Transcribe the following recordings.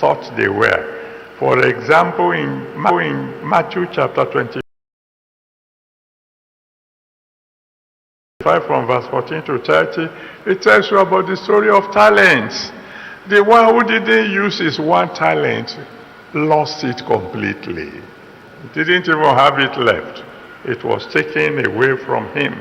thought they were. For example, in Matthew chapter 25 from verse 14 to 30, it tells you about the story of talents. The one who didn't use his one talent lost it completely. He didn't even have it left. It was taken away from him.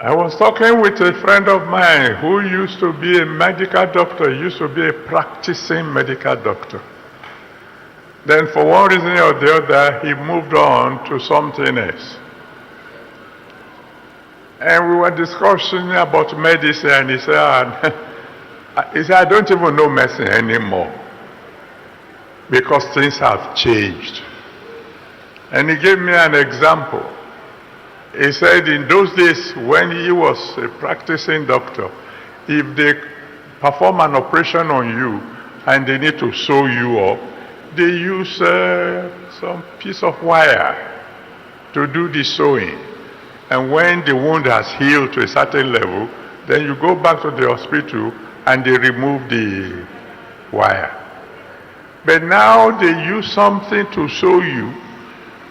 I was talking with a friend of mine who used to be a medical doctor, used to be a practicing medical doctor. Then for one reason or the other, he moved on to something else. And we were discussing about medicine, and he said, I don't even know medicine anymore because things have changed. And he gave me an example. He said in those days when he was a practicing doctor, if they perform an operation on you and they need to sew you up, they use some piece of wire to do the sewing. And when the wound has healed to a certain level, then you go back to the hospital and they remove the wire. But now they use something to show you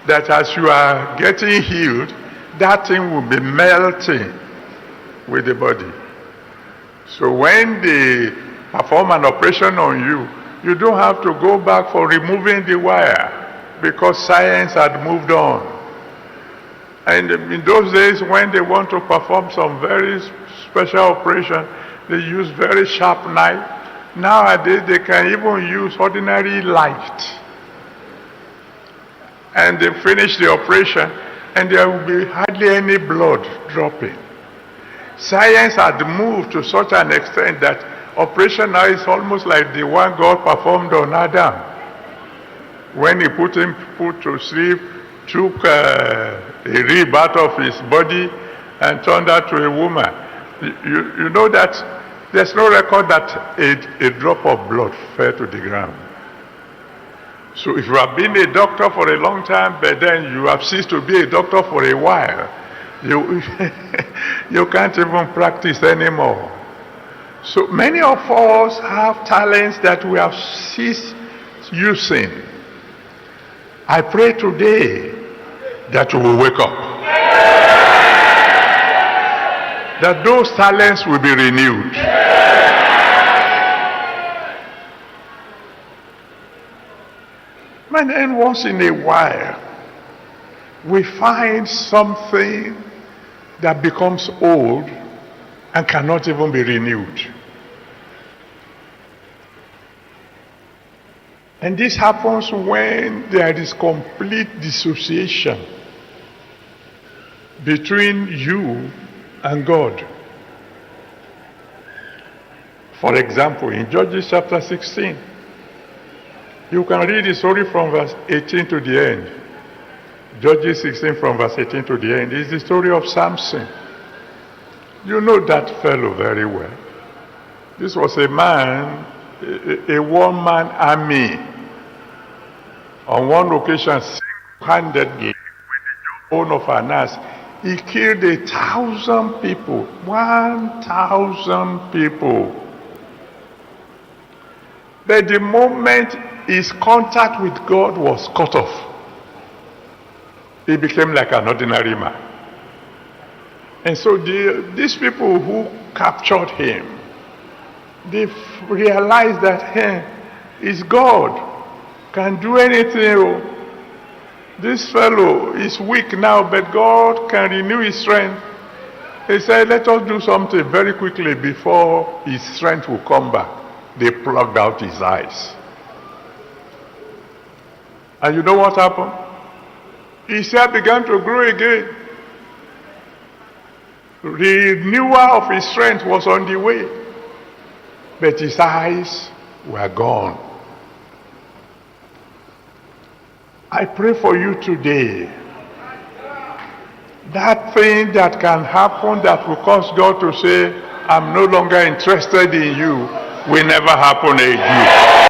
that as you are getting healed, that thing will be melting with the body. So when they perform an operation on you, you don't have to go back for removing the wire because science had moved on. And in those days when they want to perform some very special operation, they use very sharp knife. Nowadays they can even use ordinary light. And they finish the operation and there will be hardly any blood dropping. Science had moved to such an extent that operation now is almost like the one God performed on Adam. When he put him to sleep, took a rib out of his body and turned her to a woman. You know that there's no record that a drop of blood fell to the ground. So if you have been a doctor for a long time, but then you have ceased to be a doctor for a while, you can't even practice anymore. So many of us have talents that we have ceased using. I pray today that we will wake up, that those talents will be renewed. And then once in a while, we find something that becomes old and cannot even be renewed. And this happens when there is complete dissociation between you and God. For example, in Judges chapter 16, you can read the story from verse 18 to the end. Judges 16 from verse 18 to the end is the story of Samson. You know that fellow very well. This was a man, a one-man army. On one occasion, single-handedly, with the jawbone of an ass, he killed 1,000 people. 1,000 people. But the moment his contact with God was cut off, he became like an ordinary man. And so these people who captured him, they realized that is God, can do anything. This fellow is weak now, but God can renew his strength. He said, let us do something very quickly before his strength will come back. They plucked out his eyes. And you know what happened? His hair began to grow again. Renewal of his strength was on the way. But his eyes were gone. I pray for you today. That thing that can happen that will cause God to say, I'm no longer interested in you, will never happen again.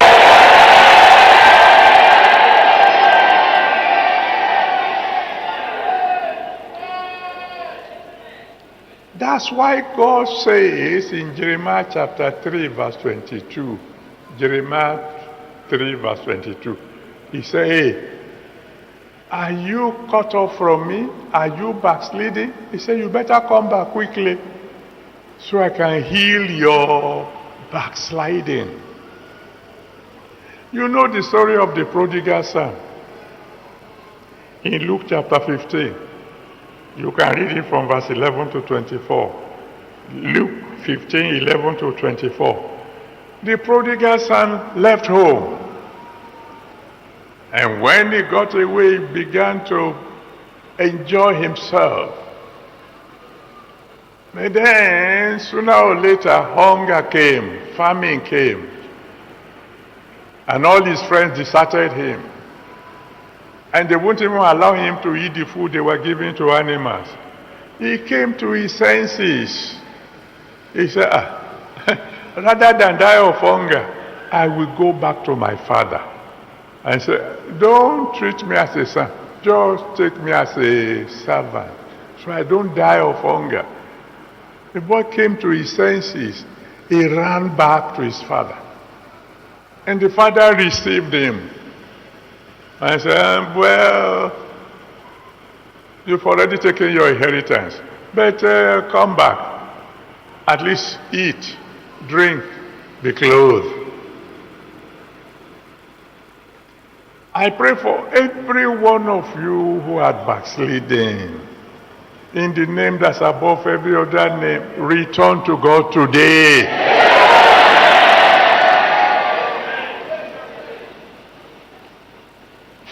That That's why God says in Jeremiah chapter 3 verse 22, Jeremiah 3 verse 22, he said, hey, are you cut off from me? Are you backsliding? He said, you better come back quickly so I can heal your backsliding. You know the story of the prodigal son in Luke chapter 15. You can read it from verse 11 to 24. Luke 15, 11 to 24. The prodigal son left home. And when he got away, he began to enjoy himself. But then, sooner or later, hunger came, famine came. And all his friends deserted him. And they wouldn't even allow him to eat the food they were giving to animals. He came to his senses. He said, rather than die of hunger, I will go back to my father. And said, don't treat me as a son, just take me as a servant, so I don't die of hunger. The boy came to his senses. He ran back to his father. And the father received him. And said, well, you've already taken your inheritance, but come back. At least eat, drink, be clothed. I pray for every one of you who are backsliding. In the name that's above every other name, return to God today.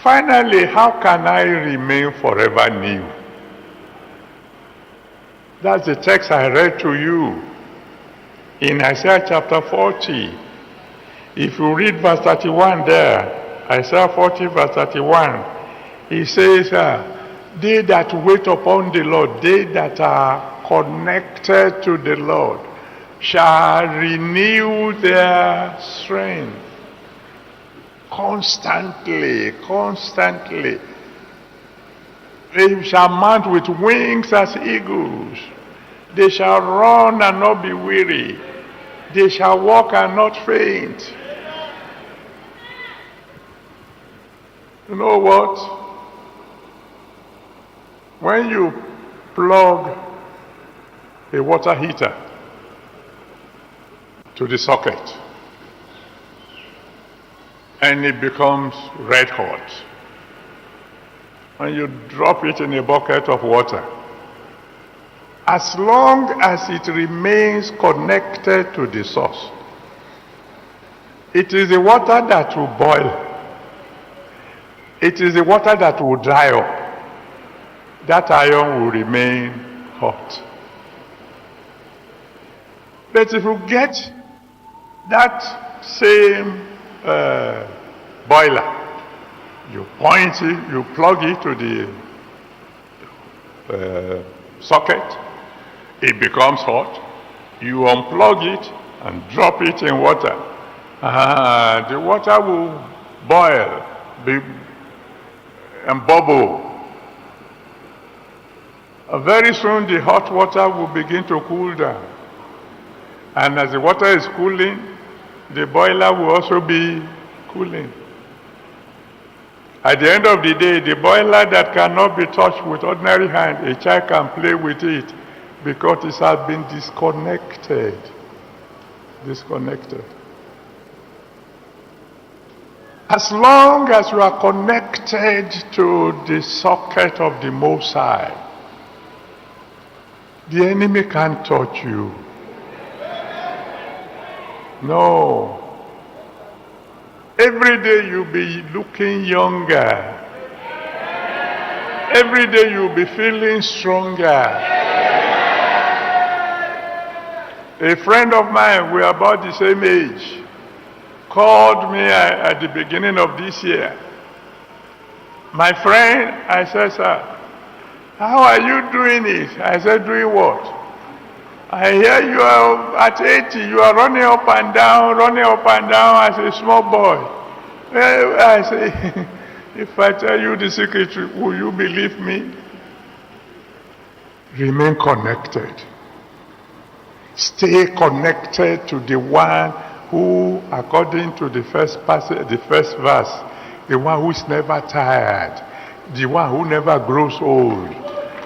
Finally, how can I remain forever new? That's the text I read to you in Isaiah chapter 40. If you read verse 31 there, Isaiah 40 verse 31, he says, they that wait upon the Lord, they that are connected to the Lord, shall renew their strength. Constantly. They shall mount with wings as eagles. They shall run and not be weary. They shall walk and not faint. You know what? When you plug a water heater to the socket and it becomes red hot, and you drop it in a bucket of water, as long as it remains connected to the source, it is the water that will boil. It is the water that will dry up. That iron will remain hot. But if you get that same boiler, you point it, you plug it to the socket, it becomes hot. You unplug it and drop it in water. The water will boil and bubble. Very soon the hot water will begin to cool down. And as the water is cooling, the boiler will also be cooling. At the end of the day, the boiler that cannot be touched with ordinary hand, a child can play with it because it has been disconnected. As long as you are connected to the socket of the Most High, the enemy can't touch you. No. Every day you'll be looking younger. Every day you'll be feeling stronger. A friend of mine, we're about the same age, called me at the beginning of this year. My friend, I said, sir, how are you doing it? I said, doing what? I hear you are at 80, you are running up and down as a small boy. Well, I say, if I tell you the secret, will you believe me? Remain connected. Stay connected to the one who, according to the first passage, the first verse, the one who is never tired, the one who never grows old,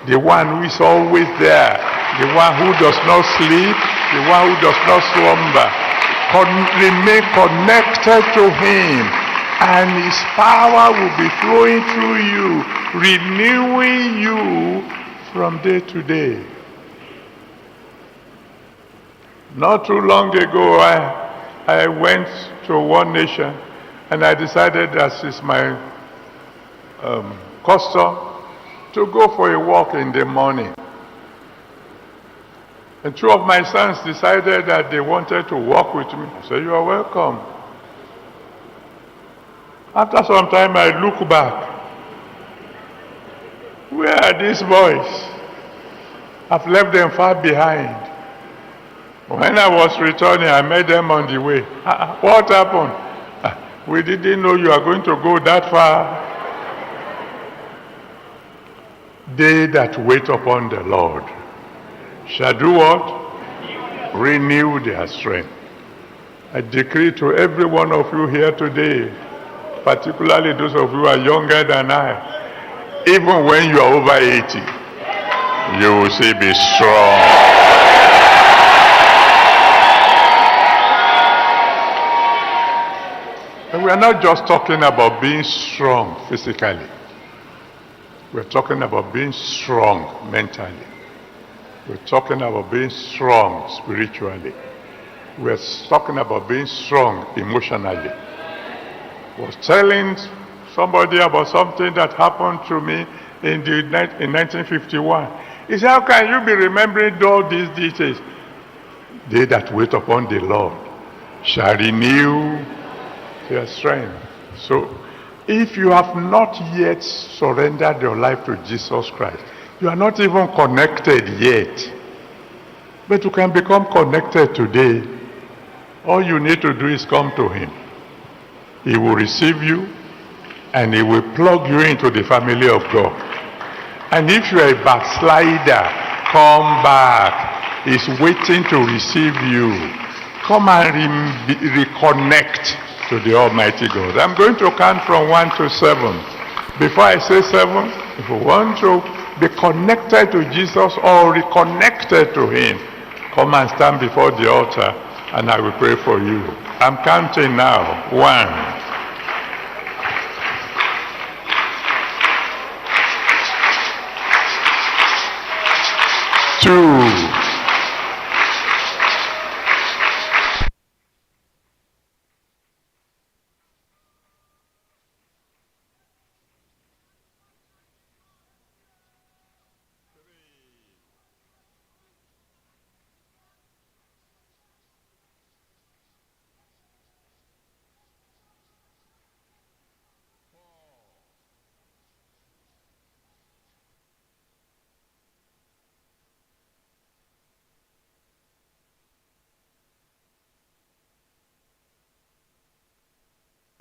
the one who is always there, the one who does not sleep, the one who does not slumber. Remain connected to him, and his power will be flowing through you, renewing you from day to day. Not too long ago, I went to One Nation, and I decided, as is my custom, to go for a walk in the morning. And two of my sons decided that they wanted to walk with me. I said, you are welcome. After some time, I look back. Where are these boys? I've left them far behind. When I was returning, I met them on the way. What happened? We didn't know you are going to go that far. They that wait upon the Lord shall do what? Renew their strength. I decree to every one of you here today, particularly those of you who are younger than I, even when you are over 80, you will still be strong. And we are not just talking about being strong physically. We're talking about being strong mentally. We're talking about being strong spiritually. We're talking about being strong emotionally. I was telling somebody about something that happened to me in 1951. He said, how can you be remembering all these details? They that wait upon the Lord shall renew their strength. So, if you have not yet surrendered your life to Jesus Christ, you are not even connected yet. But you can become connected today. All you need to do is come to him. He will receive you, and he will plug you into the family of God. And if you are a backslider, come back. He's waiting to receive you. Come and reconnect to the Almighty God. I'm going to count from 1 to 7. Before I say 7, if you want to be connected to Jesus or reconnected to him, come and stand before the altar and I will pray for you. I'm counting now. 1.